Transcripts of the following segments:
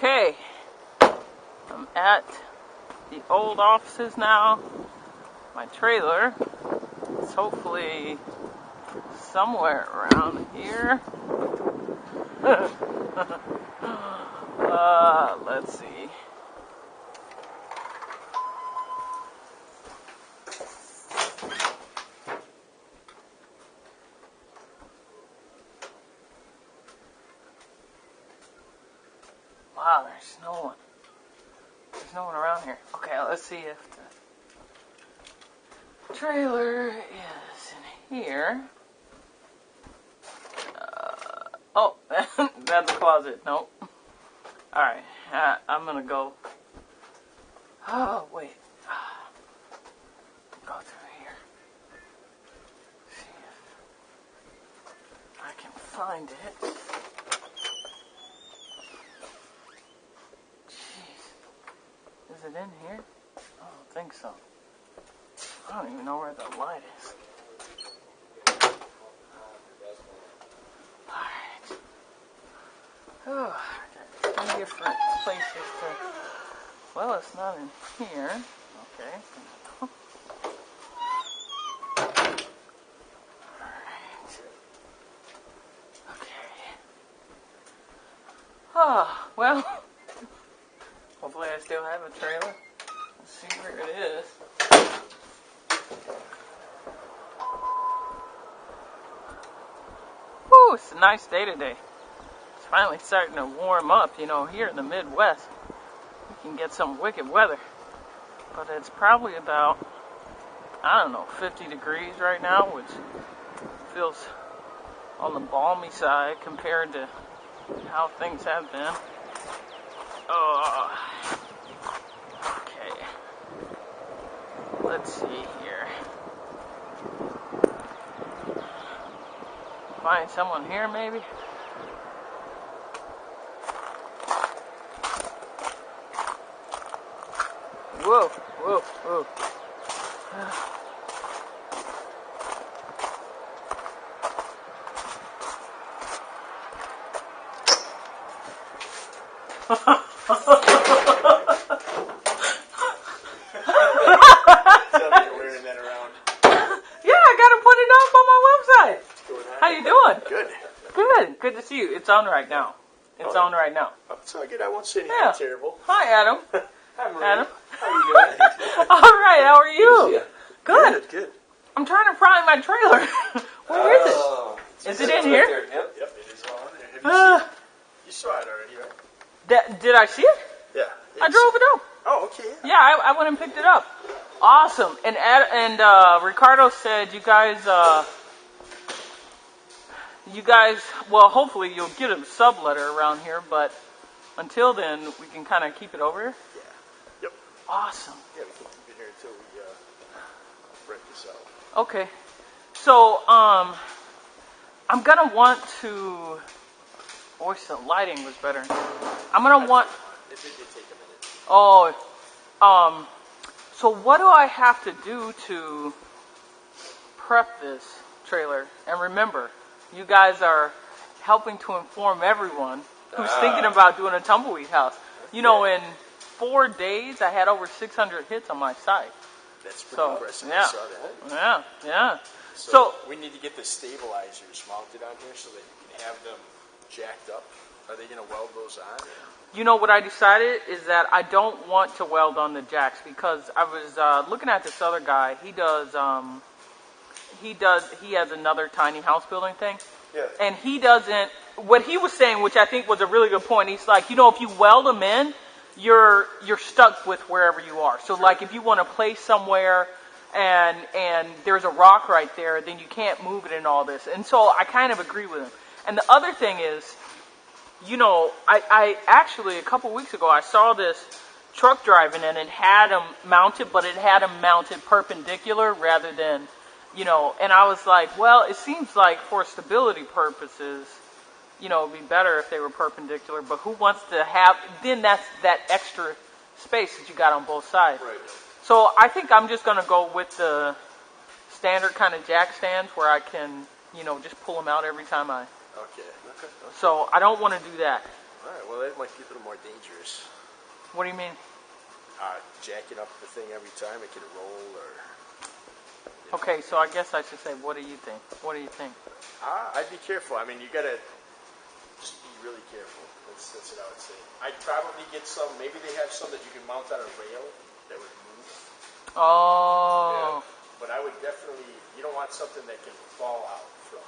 Okay, I'm at the old offices now. My trailer is hopefully somewhere around here. Let's see. Wow, there's no one. There's no one around here. Okay, let's see if the trailer is in here. Oh, that's a closet. Nope. Alright, I'm gonna go. Oh, wait. Go through here. See if I can find it. Jeez. Is it in here? I don't think so. I don't even know where the light is. Alright. Oh, I got 2 different places to... Well, it's not in here. Okay. Alright. Okay. Oh, well. Hopefully I still have a trailer. Let's see where it is. Woo, it's a nice day today. It's finally starting to warm up, here in the Midwest. We can get some wicked weather. But it's probably about, 50 degrees right now, which feels on the balmy side compared to how things have been. Okay. Let's see here. Find someone here, maybe? Whoa, whoa, whoa. How you doing? Good. Good. Good to see you. It's on right now. It's on right now. Oh, it's all good. I won't say anything terrible. Hi, Adam. Hi, Marie. Adam. How are you doing? All right. How are you? Good. Good. I'm trying to find my trailer. Where is it? Is it in here? Yep, it is on there. You saw it already, right? Did I see it? Yeah. I drove it up. Oh, okay. Yeah, I went and picked it up. Awesome. And Ricardo said you guys, well, hopefully you'll get a subletter around here, but until then, we can kind of keep it over here? Yeah. Yep. Awesome. Yeah, we can keep it here until we rent this out. Okay. So, I'm going to want to... I wish the lighting was better. I'm going to want... It did take a minute. So what do I have to do to prep this trailer? And remember, you guys are helping to inform everyone who's thinking about doing a tumbleweed house. In 4 days, I had over 600 hits on my site. That's pretty impressive. Yeah. I saw that. Yeah. So we need to get the stabilizers mounted on here so that you can have them jacked up. Are they going to weld those on? What I decided is that I don't want to weld on the jacks because I was looking at this other guy. He has another tiny house building thing. Yeah. And he doesn't, what he was saying, which I think was a really good point, he's like, if you weld them in, you're stuck with wherever you are. So like if you want to place somewhere and there's a rock right there, then you can't move it and all this. And so I kind of agree with him. And the other thing is, I actually, a couple weeks ago, I saw this truck driving and it had them mounted, but it had them mounted perpendicular rather than, and I was like, well, it seems like for stability purposes, it'd be better if they were perpendicular, but who wants to have, then that's that extra space that you got on both sides. Right. So I think I'm just going to go with the standard kind of jack stands where I can, just pull them out every time I... Okay. So I don't want to do that. All right. Well, that might be a little more dangerous. What do you mean? Jacking up the thing every time it can roll, or Okay, so I guess I should say, what do you think? What do you think? I'd be careful. I mean, you gotta just be really careful. That's what I would say. I'd probably get some. Maybe they have some that you can mount on a rail that would move. Oh, But I would definitely. You don't want something that can fall out from.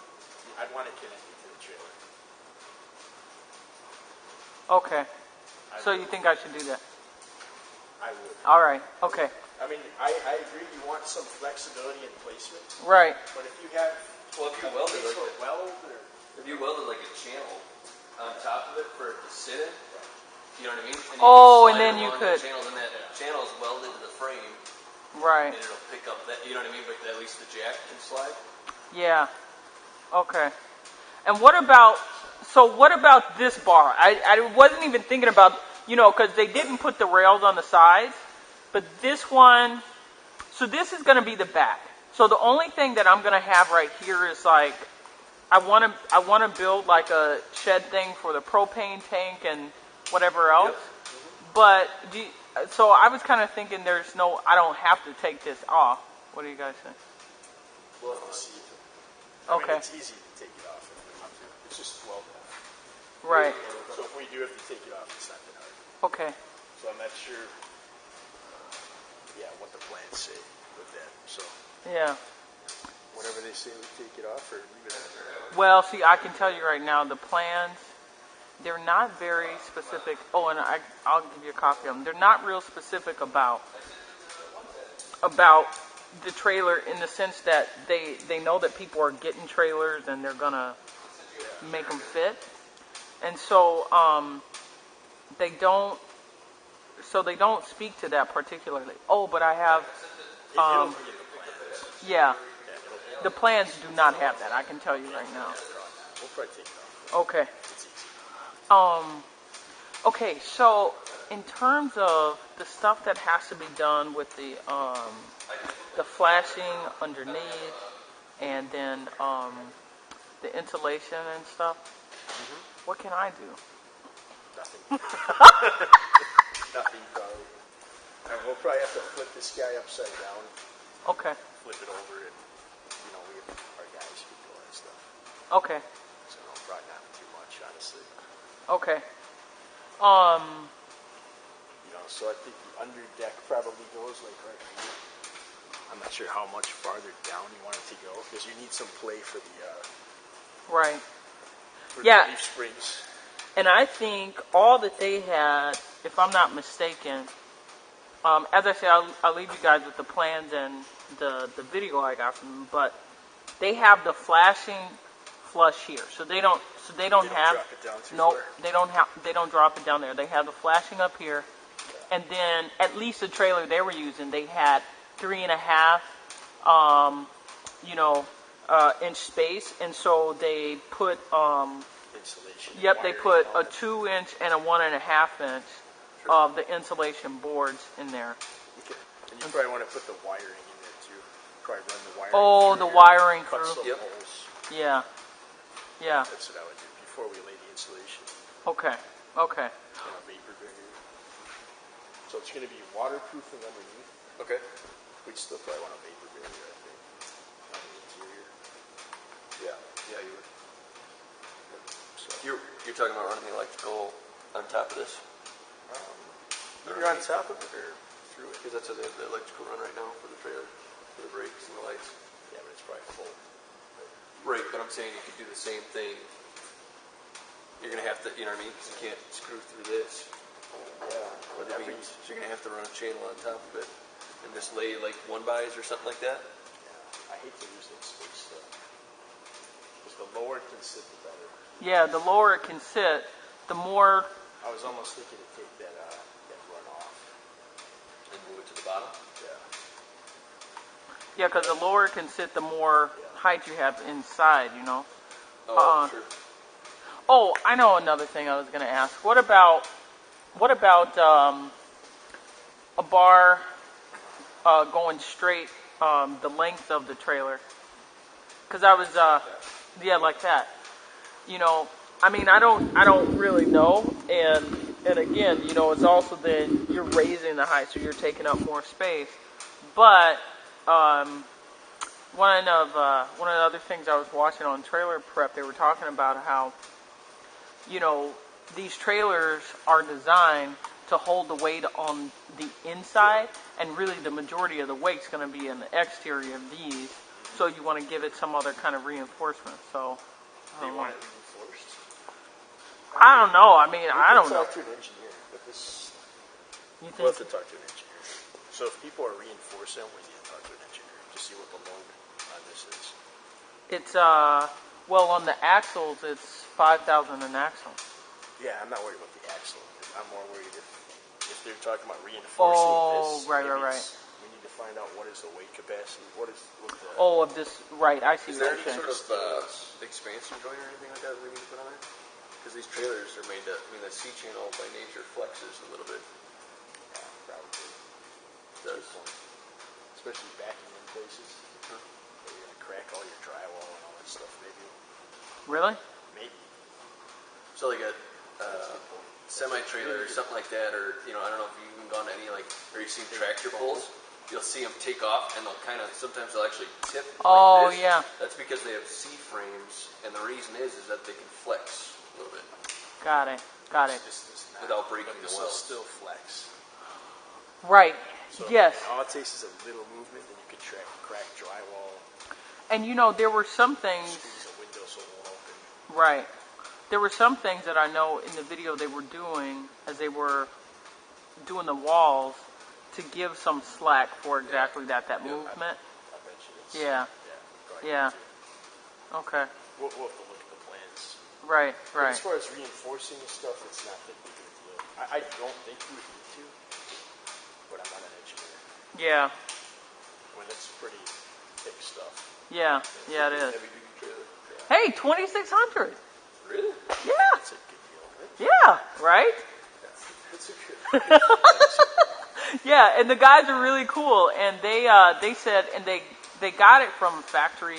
I'd want it connected to the trailer. okay. So you think I should do that? I would. All right. Okay. I mean, I agree. You want some flexibility in placement, Right. but if you have Well, if you welded place like for weld or if you welded like a channel on top of it for it to sit in, you know what I mean? And Oh, and slide then it you along could- the channels, and that channel is welded to the frame, Right. and it'll pick up that. You know what I mean? But at least the jack can slide. Yeah. Okay. And what about? So what about this bar? I wasn't even thinking about, because they didn't put the rails on the sides, but this one. So this is going to be the back. So the only thing that I'm going to have right here is like, I want to build like a shed thing for the propane tank and whatever else. But so I was kind of thinking I don't have to take this off. What do you guys think? we'll have to see. I Okay. mean, it's easy to take it off if we want to. It's just 12 now. Right. So if we do have to take it off, it's not that hard. Okay. So I'm not sure. Yeah, what the plans say with that. So Yeah. whatever they say, we take it off or leave it on. Well, see, I can tell you right now, the plans, they're not very specific. Oh, and I'll give you a copy of them. They're not real specific about the trailer in the sense that they know that people are getting trailers and they're gonna make them fit, and so they don't. So they don't speak to that particularly. Oh, but I have. Yeah, the plans do not have that. I can tell you right now. We'll probably take it off. Okay. It's easy. Okay, so in terms of the stuff that has to be done with the flashing underneath and then the insulation and stuff, what can I do? Nothing. Nothing, probably. And we'll probably have to flip this guy upside down, Okay, flip it over, and, we have our guys who do all that stuff. okay, So, probably not too much, honestly. okay. So I think the under deck probably goes like right here. I'm not sure how much farther down you want it to go, because you need some play for the, Right. for Yeah. the leaf springs. And I think all that they had, if I'm not mistaken, as I said, I'll leave you guys with the plans and the video I got from them. But they have the flashing flush here, so they don't They don't have drop it down too no, far. they don't drop it down there. They have the flashing up here, and then at least the trailer they were using, they had 3.5, inch space, and so they put Insulation. Yep, they wiring, put all a that. 2-inch and a 1.5 inch of the insulation boards in there. Okay. And you probably want to put the wiring in there too. Probably run the wiring. Oh, through the here, wiring cut through. some Yep. holes. Yeah, yeah. That's what I would do before we lay the insulation. Okay, okay, Vapor barrier. So it's going to be waterproofing underneath. Okay. We'd still probably want a vapor barrier, I think, on the interior. Yeah. Yeah, you would. So You're talking about running the electrical on top of this, either on top of it or through it. because that's how they have the electrical run right now for the trailer, for the brakes and the lights. Yeah, but it's probably full. Right, but I'm saying you could do the same thing. You're gonna have to, you know what I mean? Because you can't screw through this. Yeah. What that means, so you're gonna have to run a channel on top of it and just lay like 1-bys or something like that. Yeah. I hate to lose that space though. Because the lower it can sit, the better. yeah. The lower it can sit, the more. I was almost thinking to take that run off. And move it to the bottom. Yeah. Yeah, because the lower it can sit, the more height you have inside. Oh, sure. Oh, I know another thing I was going to ask. What about a bar going straight the length of the trailer? Because I was, yeah, like that. I mean, I don't really know, and again, you know, it's also then you're raising the height, so you're taking up more space. But one of the other things I was watching on Trailer Prep, they were talking about how, you know, these trailers are designed to hold the weight on the inside, and really the majority of the weight's going to be in the exterior of these. So you want to give it some other kind of reinforcement. So They want it reinforced. I don't know. I mean, I don't know. Talk to an engineer, but this. You We'll think? have to talk to an engineer. So if people are reinforcing, we need to talk to an engineer to see what the load on this is. It's well, on the axles it's 5,000 an axle. Yeah, I'm not worried about the axle. I'm more worried if they're talking about reinforcing this. Right. We need to find out what is the weight capacity. What the Oh, of this, right? I see Is what there you're any saying. sort of expansion joint or anything like that we need to put on there? Because these trailers are made to, I mean, the C channel by nature flexes a little bit. probably. Does. Especially backing in places. Where you're gonna crack all your drywall and all that stuff. Maybe. Really? Maybe. So like a semi-trailer or something like that, or, you know, I don't know if you've even gone to any, like, or you've seen tractor pulls, you'll see them take off and they'll kind of, sometimes they'll actually tip Oh, like this. yeah. That's because they have C-frames, and the reason is that they can flex a little bit Got it. This does not. without breaking But the this will welds. still flex. Right. So Yes. all it takes is a little movement, and you can crack drywall, And you know, there were some things. squeeze a window so it won't open. Right. There were some things that I know in the video they were doing as they were doing the walls to give some slack for exactly that movement. I bet you it's. Yeah. Probably Yeah. too. Okay. We'll have to look at the plans. Right. But Right. as far as reinforcing the stuff, it's not that big of a deal. I don't think we would need to, but I'm not an engineer. Yeah. When it's pretty thick stuff. Yeah. Yeah. It is. Heavy duty trailer. Hey, 2,600. Really? Yeah. That's a good deal. Yeah. Right. That's a good Yeah, and the guys are really cool, and they said, and they got it from a factory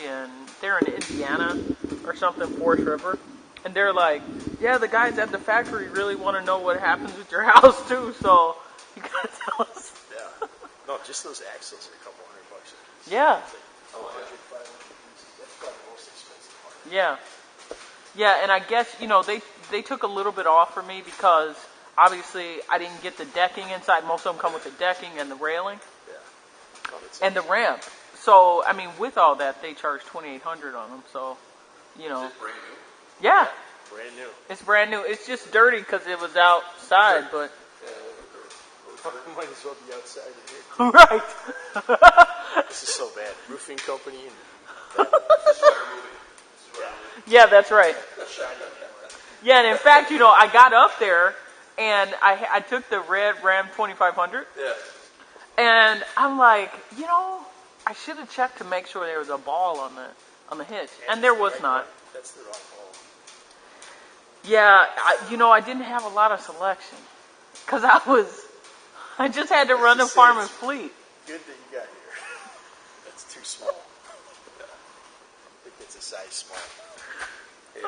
they're in Indiana or something, Forest River, and they're like, yeah, the guys at the factory really want to know what happens with your house too, so you gotta tell us. Yeah. No, just those axles are a couple $100 a piece. Yeah, It's like 400, 500 pieces. That's probably the most expensive part. yeah, yeah, and I guess you know they took a little bit off for me because obviously I didn't get the decking inside. Most of them come with the decking and the railing Yeah. Oh, that's and the ramp. So I mean, with all that, they charge 2,800 on them. So, you know, Is it brand new? yeah, brand new. it's brand new. It's just dirty because it was outside, but Might as well be outside in here. right. This is so bad. Roofing company and This is why we're moving. This is why we're moving. Yeah, that's right. shiny. Yeah, and in fact, you know, I got up there and I took the red Ram 2500, Yeah. and I'm like, you know, I should have checked to make sure there was a ball on the hitch, and there was not. That's the wrong ball. Yeah, you know, I didn't have a lot of selection because I just had to run the farm and fleet. Good that you got here. That's too small. I think it's a size small. They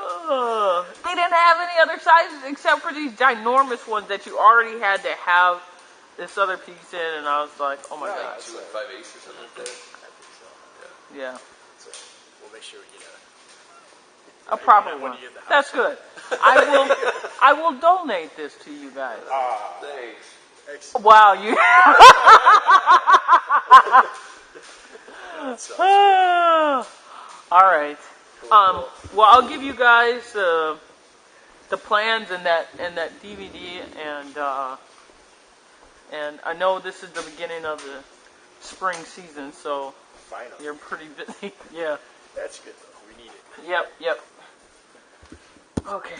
didn't have any other sizes except for these ginormous ones that you already had to have this other piece in, and I was like, oh my Right. god. 2 5/8 or something like that. I think so. Yeah, So we'll make sure we get a proper when one. you get the house. That's good. I will donate this to you guys. Thanks. excellent. Wow, you. All right. Well, I'll give you guys the plans and that DVD, and I know this is the beginning of the spring season, so Finally. you're pretty busy. Yeah. That's good though. We need it. Yep. Okay.